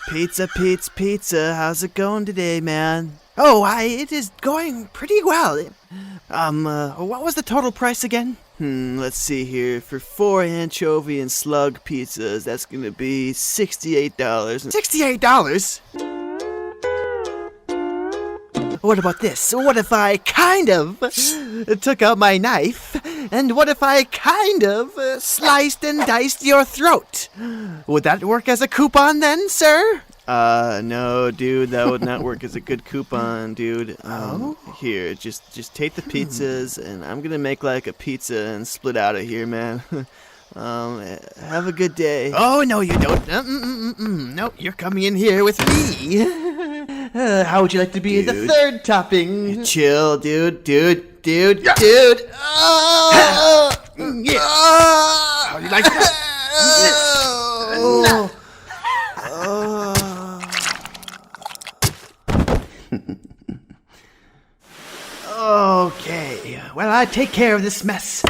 Pizza. How's it going today, man? Oh, it is going pretty well. What was the total price again? Let's see here. For 4 anchovy and slug pizzas, that's gonna be $68. $68? What about this? What if I kind of took out my knife? And what if I kind of sliced and diced your throat? Would that work as a coupon then, sir? No, dude, that would not work as a good coupon, dude. Here, just take the pizzas, and I'm gonna make like a pizza and split out of here, man. Have a good day. Oh, no, you don't. Nope, you're coming in here with me. How would you like to be the third topping? Chill, dude. Yeah. Dude. Oh, yeah. How do you like that? Okay, well, I take care of this mess.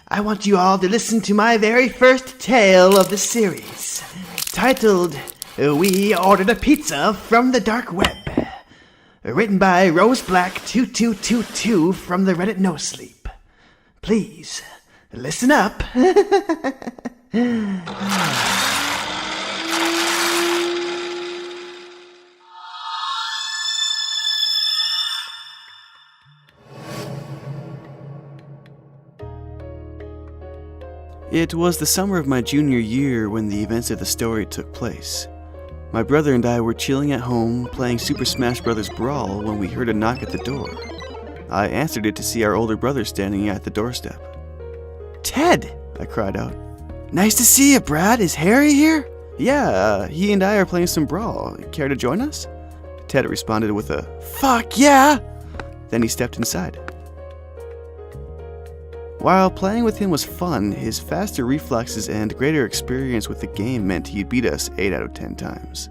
I want you all to listen to my very first tale of the series, titled, We Ordered a Pizza from the Dark Web. Written by Rose Black 2222 from the Reddit nosleep. Please, listen up. It was the summer of my junior year when the events of the story took place. My brother and I were chilling at home, playing Super Smash Bros. Brawl when we heard a knock at the door. I answered it to see our older brother standing at the doorstep. "Ted!" I cried out. "Nice to see you, Brad. Is Harry here?" "Yeah, he and I are playing some Brawl. Care to join us?" Ted responded with a, "Fuck yeah!" Then he stepped inside. While playing with him was fun, his faster reflexes and greater experience with the game meant he'd beat us 8 out of 10 times,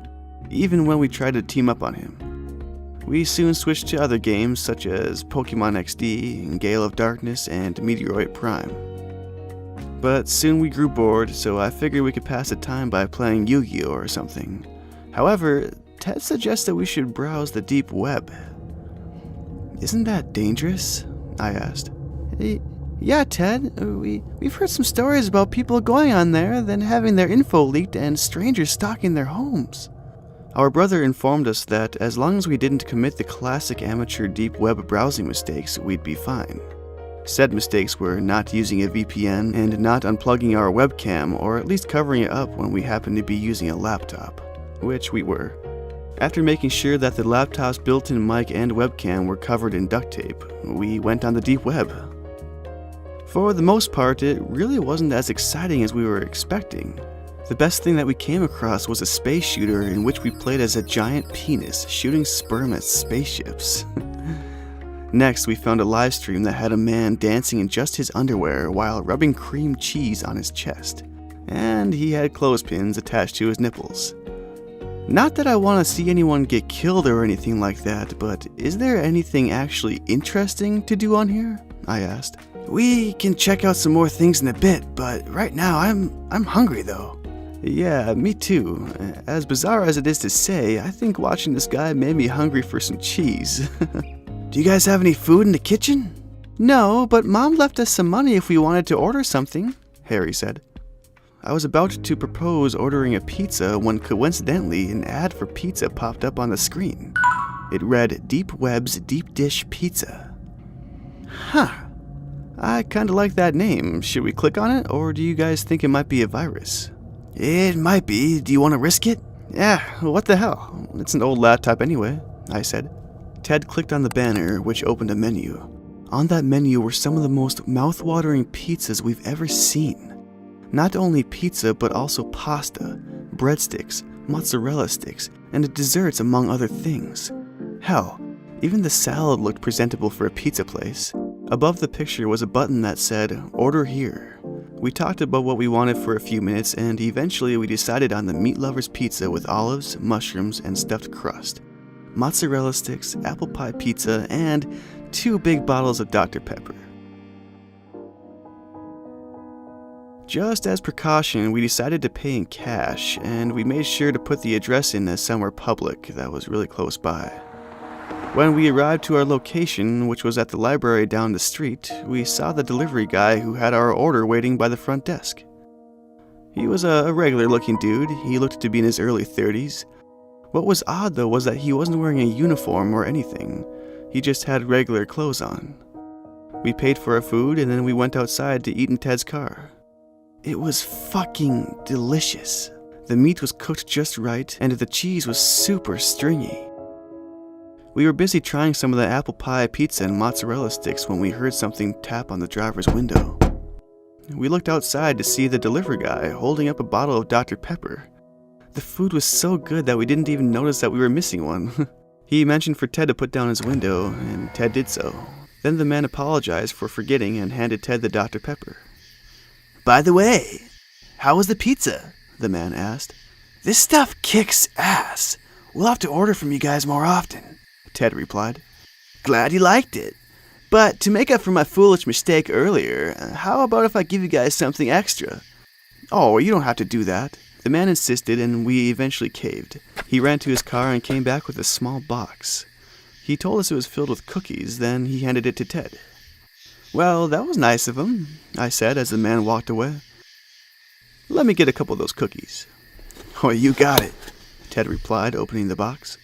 even when we tried to team up on him. We soon switched to other games such as Pokemon XD, Gale of Darkness, and Meteoroid Prime. But soon we grew bored, so I figured we could pass the time by playing Yu-Gi-Oh! Or something. However, Ted suggested we should browse the deep web. "Isn't that dangerous?" I asked. "Yeah, Ted, we've heard some stories about people going on there, then having their info leaked and strangers stalking their homes." Our brother informed us that as long as we didn't commit the classic amateur deep web browsing mistakes, we'd be fine. Said mistakes were not using a VPN and not unplugging our webcam, or at least covering it up when we happened to be using a laptop, which we were. After making sure that the laptop's built-in mic and webcam were covered in duct tape, we went on the deep web. For the most part, it really wasn't as exciting as we were expecting. The best thing that we came across was a space shooter in which we played as a giant penis shooting sperm at spaceships. Next, we found a live stream that had a man dancing in just his underwear while rubbing cream cheese on his chest, and he had clothespins attached to his nipples. Not that I want to see anyone get killed or anything like that, but is there anything actually interesting to do on here? I asked. "We can check out some more things in a bit, but right now I'm hungry though." "Yeah, me too. As bizarre as it is to say, I think watching this guy made me hungry for some cheese." "Do you guys have any food in the kitchen?" "No, but Mom left us some money if we wanted to order something," Harry said. I was about to propose ordering a pizza when coincidentally an ad for pizza popped up on the screen. It read, "Deep Web's Deep Dish Pizza." Huh. I kinda like that name. Should we click on it, or do you guys think it might be a virus? "It might be. Do you want to risk it?" "Yeah, what the hell? It's an old laptop anyway," I said. Ted clicked on the banner, which opened a menu. On that menu were some of the most mouth-watering pizzas we've ever seen. Not only pizza, but also pasta, breadsticks, mozzarella sticks, and desserts among other things. Hell, even the salad looked presentable for a pizza place. Above the picture was a button that said, "Order here." We talked about what we wanted for a few minutes, and eventually we decided on the Meat Lover's Pizza with olives, mushrooms, and stuffed crust, mozzarella sticks, apple pie pizza, and 2 big bottles of Dr. Pepper. Just as precaution, we decided to pay in cash, and we made sure to put the address in as somewhere public that was really close by. When we arrived to our location, which was at the library down the street, we saw the delivery guy who had our order waiting by the front desk. He was a regular-looking dude. He looked to be in his early 30s. What was odd, though, was that he wasn't wearing a uniform or anything. He just had regular clothes on. We paid for our food, and then we went outside to eat in Ted's car. It was fucking delicious. The meat was cooked just right, and the cheese was super stringy. We were busy trying some of the apple pie pizza and mozzarella sticks when we heard something tap on the driver's window. We looked outside to see the delivery guy holding up a bottle of Dr. Pepper. The food was so good that we didn't even notice that we were missing one. He mentioned for Ted to put down his window, and Ted did so. Then the man apologized for forgetting and handed Ted the Dr. Pepper. "By the way, how was the pizza?" the man asked. "This stuff kicks ass. We'll have to order from you guys more often," Ted replied. "Glad you liked it. But to make up for my foolish mistake earlier, how about if I give you guys something extra?" "Oh, you don't have to do that." The man insisted, and we eventually caved. He ran to his car and came back with a small box. He told us it was filled with cookies, then he handed it to Ted. "Well, that was nice of him," I said as the man walked away. "Let me get a couple of those cookies." "Oh, you got it," Ted replied, opening the box.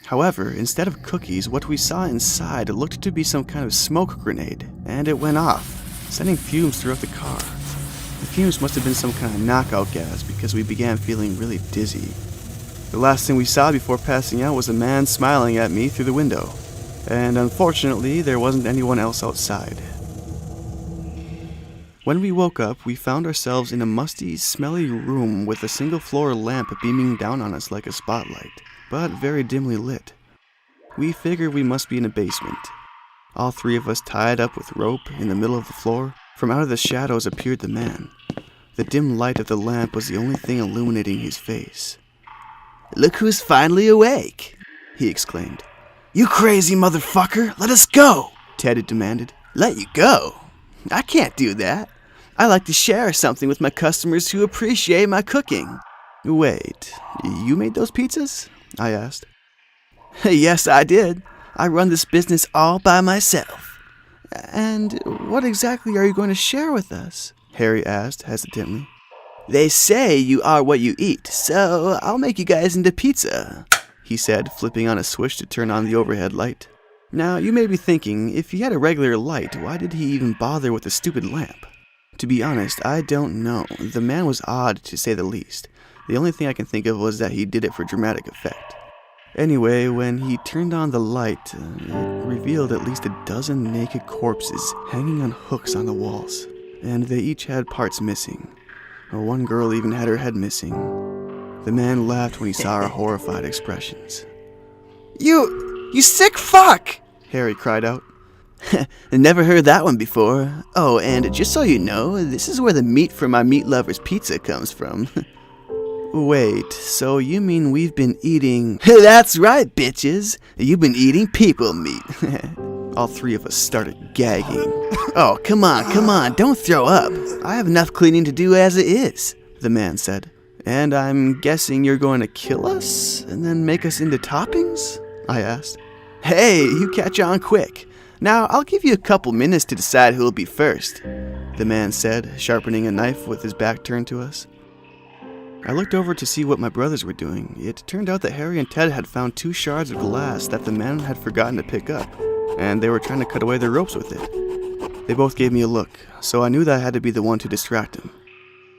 However, instead of cookies, what we saw inside looked to be some kind of smoke grenade, and it went off, sending fumes throughout the car. The fumes must have been some kind of knockout gas because we began feeling really dizzy. The last thing we saw before passing out was a man smiling at me through the window, and unfortunately there wasn't anyone else outside. When we woke up, we found ourselves in a musty, smelly room with a single-floor lamp beaming down on us like a spotlight, but very dimly lit. We figured we must be in a basement. All three of us tied up with rope in the middle of the floor. From out of the shadows appeared the man. The dim light of the lamp was the only thing illuminating his face. "Look who's finally awake," he exclaimed. "You crazy motherfucker, let us go," Ted demanded. "Let you go? I can't do that. I like to share something with my customers who appreciate my cooking." "Wait, you made those pizzas?" I asked. "Yes, I did. I run this business all by myself." "And what exactly are you going to share with us?" Harry asked hesitantly. "They say you are what you eat, so I'll make you guys into pizza," he said, flipping on a switch to turn on the overhead light. Now, you may be thinking, if he had a regular light, why did he even bother with a stupid lamp? To be honest, I don't know. The man was odd, to say the least. The only thing I can think of was that he did it for dramatic effect. Anyway, when he turned on the light, it revealed at least a dozen naked corpses hanging on hooks on the walls, and they each had parts missing. One girl even had her head missing. The man laughed when he saw our horrified expressions. You sick fuck!" Harry cried out. "Never heard that one before. Oh, and just so you know, this is where the meat for my meat lover's pizza comes from." "Wait, so you mean we've been eating..." "That's right, bitches. You've been eating people meat." All three of us started gagging. "Oh, come on, don't throw up. I have enough cleaning to do as it is," the man said. "And I'm guessing you're going to kill us and then make us into toppings?" I asked. "Hey, you catch on quick. Now, I'll give you a couple minutes to decide who'll be first," the man said, sharpening a knife with his back turned to us. I looked over to see what my brothers were doing. It turned out that Harry and Ted had found 2 shards of glass that the man had forgotten to pick up, and they were trying to cut away their ropes with it. They both gave me a look, so I knew that I had to be the one to distract him.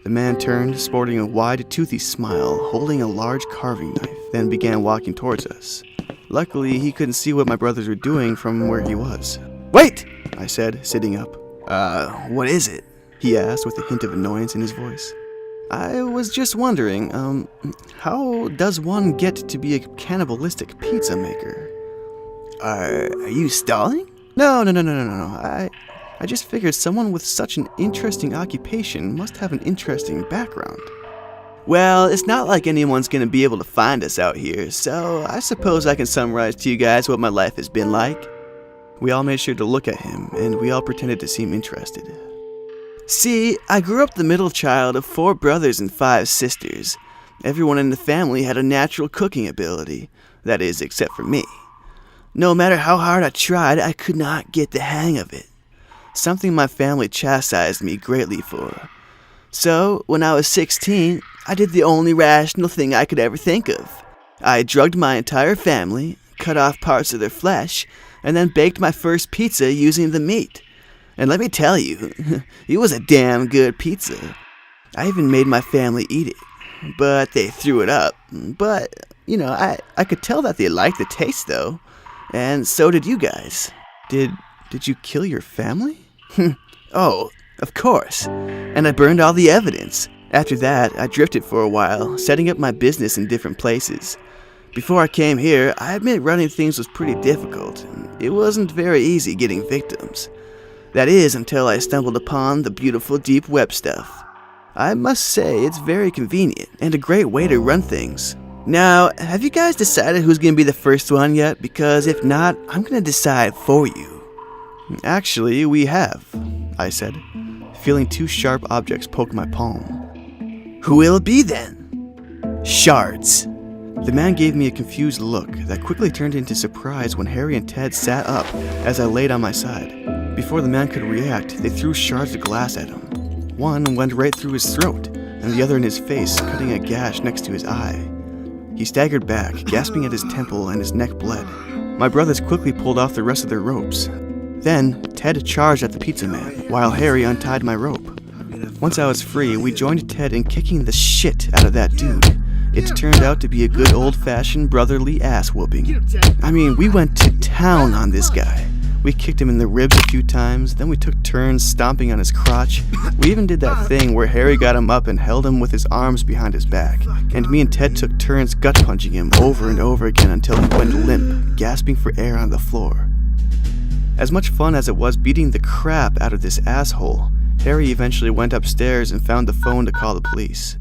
The man turned, sporting a wide, toothy smile, holding a large carving knife, then began walking towards us. Luckily, he couldn't see what my brothers were doing from where he was. "Wait!" I said, sitting up. What is it?" he asked with a hint of annoyance in his voice. "I was just wondering, how does one get to be a cannibalistic pizza maker?" Are you stalling?" No. I just figured someone with such an interesting occupation must have an interesting background." "Well, it's not like anyone's gonna be able to find us out here, so I suppose I can summarize to you guys what my life has been like." We all made sure to look at him, and we all pretended to seem interested. See, I grew up the middle child of 4 brothers and 5 sisters. Everyone in the family had a natural cooking ability. That is, except for me. No matter how hard I tried, I could not get the hang of it. Something my family chastised me greatly for. So, when I was 16, I did the only rational thing I could ever think of. I drugged my entire family, cut off parts of their flesh, and then baked my first pizza using the meat. And let me tell you, it was a damn good pizza. I even made my family eat it, but they threw it up. But, I could tell that they liked the taste though, and so did you guys. Did you kill your family? Oh, of course. And I burned all the evidence. After that, I drifted for a while, setting up my business in different places. Before I came here, I admit running things was pretty difficult. It wasn't very easy getting victims. That is, until I stumbled upon the beautiful deep web stuff. I must say, it's very convenient, and a great way to run things. Now, have you guys decided who's going to be the first one yet? Because if not, I'm going to decide for you. Actually, we have, I said, feeling 2 sharp objects poke my palm. Who will it be then? Shards. The man gave me a confused look that quickly turned into surprise when Harry and Ted sat up as I laid on my side. Before the man could react, they threw shards of glass at him. One went right through his throat, and the other in his face, cutting a gash next to his eye. He staggered back, gasping at his temple, and his neck bled. My brothers quickly pulled off the rest of their ropes. Then, Ted charged at the pizza man, while Harry untied my rope. Once I was free, we joined Ted in kicking the shit out of that dude. It turned out to be a good old-fashioned brotherly ass-whooping. I mean, we went to town on this guy. We kicked him in the ribs a few times, then we took turns stomping on his crotch. We even did that thing where Harry got him up and held him with his arms behind his back, and me and Ted took turns gut-punching him over and over again until he went limp, gasping for air on the floor. As much fun as it was beating the crap out of this asshole, Harry eventually went upstairs and found the phone to call the police.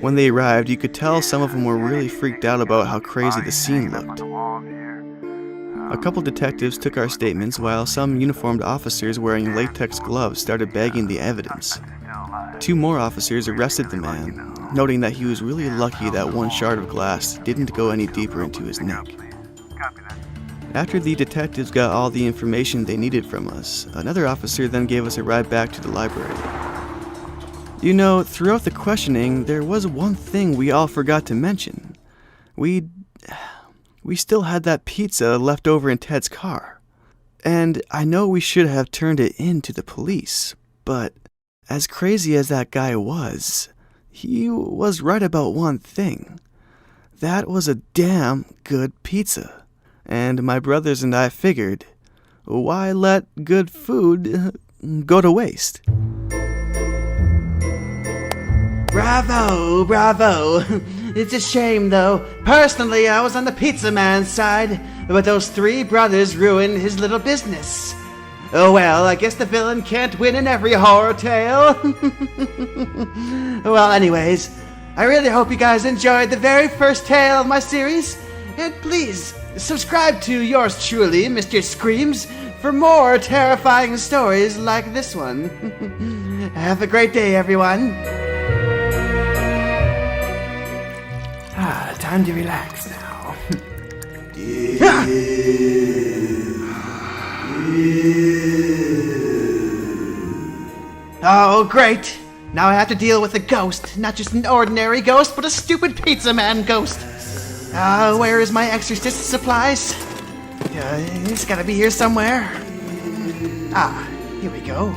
When they arrived, you could tell some of them were really freaked out about how crazy the scene looked. A couple detectives took our statements while some uniformed officers wearing latex gloves started bagging the evidence. 2 more officers arrested the man, noting that he was really lucky that 1 shard of glass didn't go any deeper into his neck. After the detectives got all the information they needed from us, another officer then gave us a ride back to the library. Throughout the questioning, there was one thing we all forgot to mention. We still had that pizza left over in Ted's car. And I know we should have turned it in to the police, but as crazy as that guy was, he was right about one thing. That was a damn good pizza. And my brothers and I figured, why let good food go to waste? Bravo, bravo. It's a shame, though. Personally, I was on the pizza man's side, but those 3 brothers ruined his little business. Oh well, I guess the villain can't win in every horror tale. Well, anyways, I really hope you guys enjoyed the very first tale of my series, and please subscribe to yours truly, Mr. Screams, for more terrifying stories like this one. Have a great day, everyone. Time to relax now. Oh, great! Now I have to deal with a ghost. Not just an ordinary ghost, but a stupid pizza man ghost. Where is my exorcist supplies? It's gotta be here somewhere. Here we go.